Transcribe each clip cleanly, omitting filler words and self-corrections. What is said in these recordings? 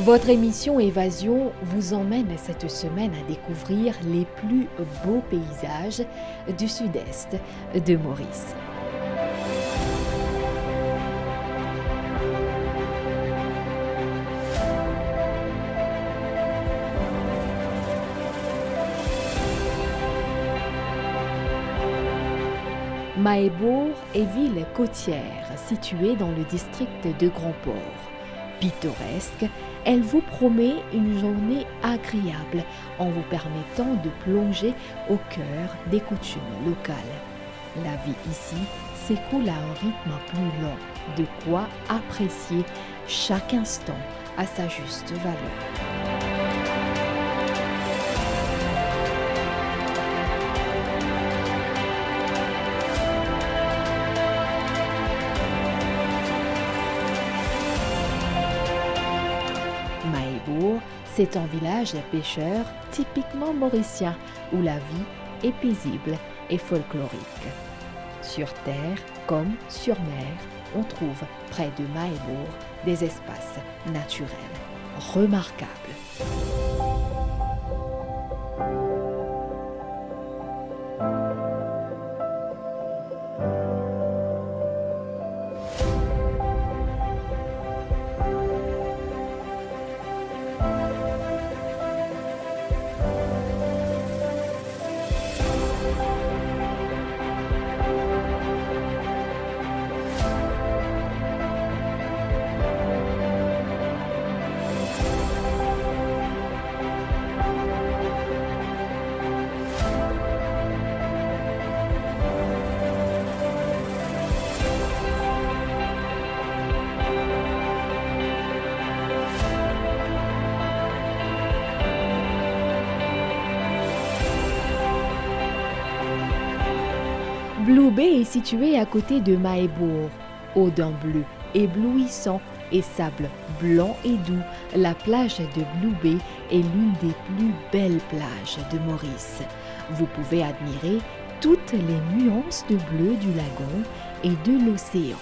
Votre émission Évasion vous emmène cette semaine à découvrir les plus beaux paysages du sud-est de Maurice. Mahébourg est ville côtière située dans le district de Grand-Port. Pittoresque, elle vous promet une journée agréable en vous permettant de plonger au cœur des coutumes locales. La vie ici s'écoule à un rythme plus lent, de quoi apprécier chaque instant à sa juste valeur. Mahébourg, c'est un village de pêcheurs typiquement mauricien où la vie est paisible et folklorique. Sur terre comme sur mer, on trouve près de Mahébourg des espaces naturels remarquables. Blue Bay est situé à côté de Mahébourg, eau d'un bleu éblouissant et sable blanc et doux. La plage de Blue Bay est l'une des plus belles plages de Maurice. Vous pouvez admirer toutes les nuances de bleu du lagon et de l'océan.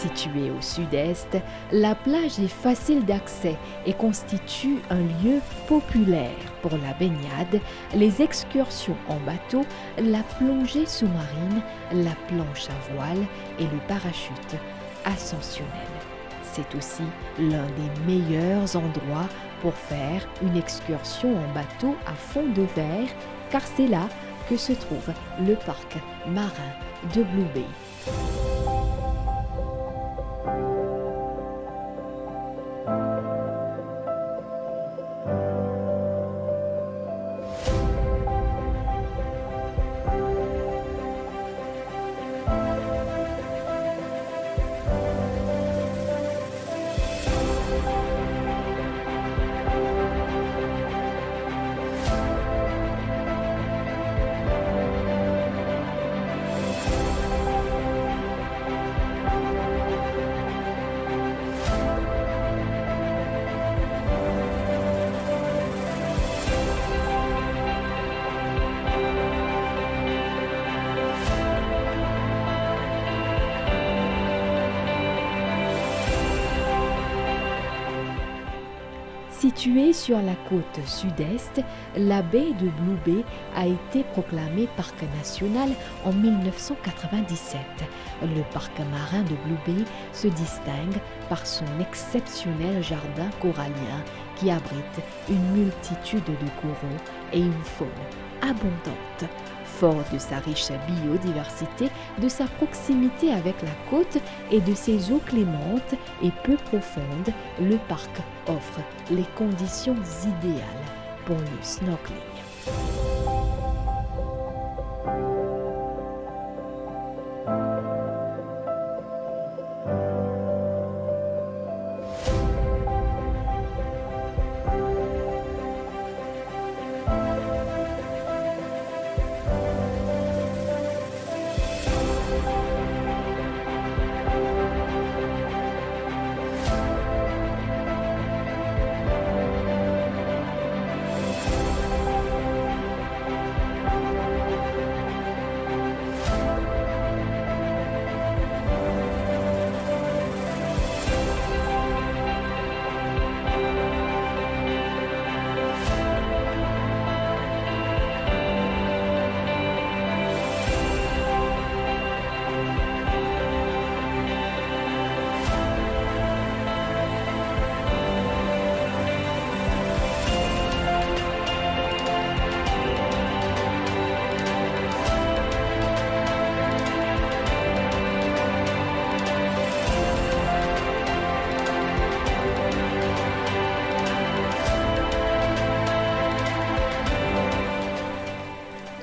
Située au sud-est, la plage est facile d'accès et constitue un lieu populaire pour la baignade, les excursions en bateau, la plongée sous-marine, la planche à voile et le parachute ascensionnel. C'est aussi l'un des meilleurs endroits pour faire une excursion en bateau à fond de verre, car c'est là que se trouve le parc marin de Blue Bay. Située sur la côte sud-est, la baie de Blue Bay a été proclamée parc national en 1997. Le parc marin de Blue Bay se distingue par son exceptionnel jardin corallien qui abrite une multitude de coraux et une faune abondante. Fort de sa riche biodiversité, de sa proximité avec la côte et de ses eaux clémentes et peu profondes, le parc offre les conditions idéales pour le snorkeling.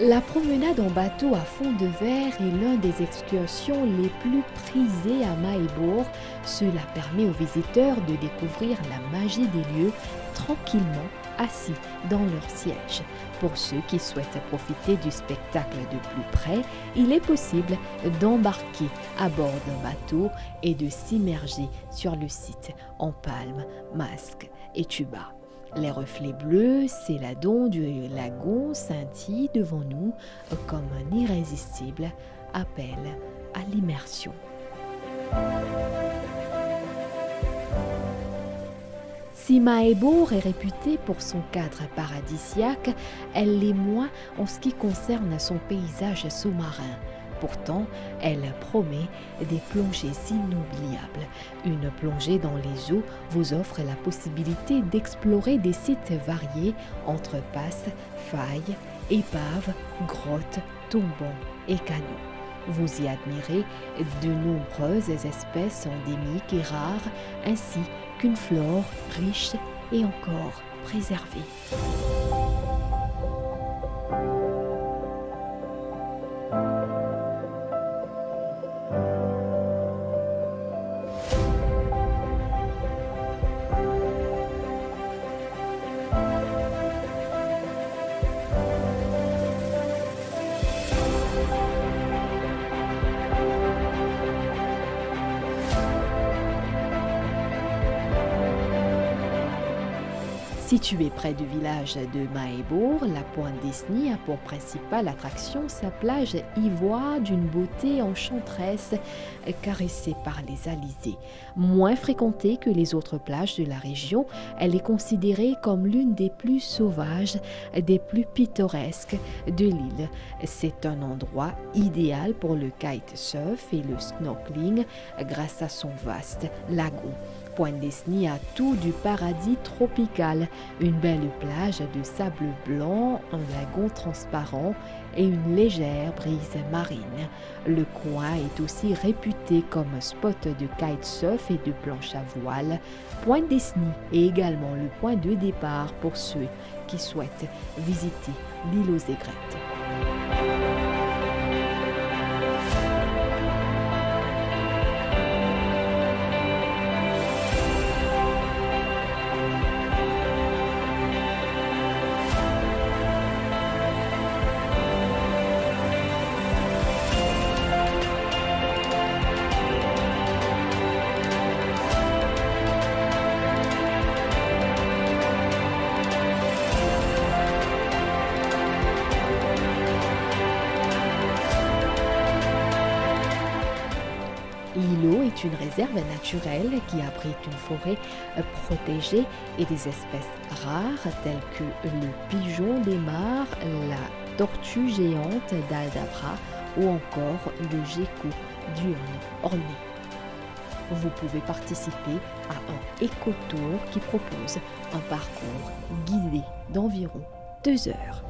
La promenade en bateau à fond de verre est l'une des excursions les plus prisées à Mahébourg. Cela permet aux visiteurs de découvrir la magie des lieux tranquillement assis dans leur siège. Pour ceux qui souhaitent profiter du spectacle de plus près, il est possible d'embarquer à bord d'un bateau et de s'immerger sur le site en palmes, masques et tubas. Les reflets bleus s'éladant du lagon scintillent devant nous comme un irrésistible appel à l'immersion. Si Mahébourg est réputée pour son cadre paradisiaque, elle l'est moins en ce qui concerne son paysage sous-marin. Pourtant, elle promet des plongées inoubliables. Une plongée dans les eaux vous offre la possibilité d'explorer des sites variés entre passes, failles, épaves, grottes, tombants et canaux. Vous y admirez de nombreuses espèces endémiques et rares, ainsi qu'une flore riche et encore préservée. Située près du village de Mahébourg, la Pointe Disney a pour principale attraction sa plage ivoire d'une beauté enchanteresse caressée par les alizés. Moins fréquentée que les autres plages de la région, elle est considérée comme l'une des plus sauvages, des plus pittoresques de l'île. C'est un endroit idéal pour le kitesurf et le snorkeling grâce à son vaste lagon. Pointe Disney a tout du paradis tropical, une belle plage de sable blanc, un lagon transparent et une légère brise marine. Le coin est aussi réputé comme spot de kitesurf et de planche à voile. Pointe Disney est également le point de départ pour ceux qui souhaitent visiter l'île aux aigrettes. est une réserve naturelle qui abrite une forêt protégée et des espèces rares telles que le pigeon des mares, la tortue géante d'Aldabra ou encore le gecko diurne orné. Vous pouvez participer à un écotour qui propose un parcours guidé d'environ 2 heures.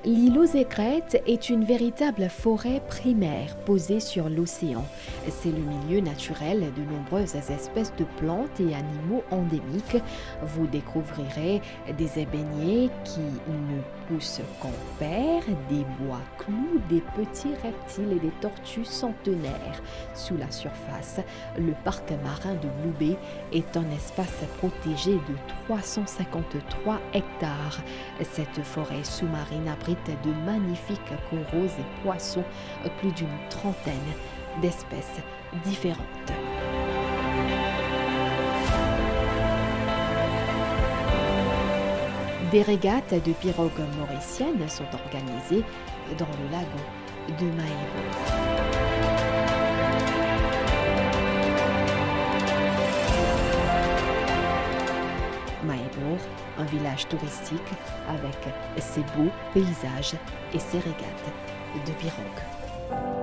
L'îlot Zegret est une véritable forêt primaire posée sur l'océan. C'est le milieu naturel de nombreuses espèces de plantes et animaux endémiques. Vous découvrirez des ébéniers qui ne poussent qu'en paire, des bois clous, des petits reptiles et des tortues centenaires. Sous la surface, le parc marin de Blue Bay est un espace protégé de 353 hectares. Cette forêt sous-marine abrite de magnifiques coraux et poissons, plus d'une trentaine d'espèces différentes. Des régates de pirogues mauriciennes sont organisées dans le lagon de Mahébourg. Mahébourg, un village touristique avec ses beaux paysages et ses régates de pirogues.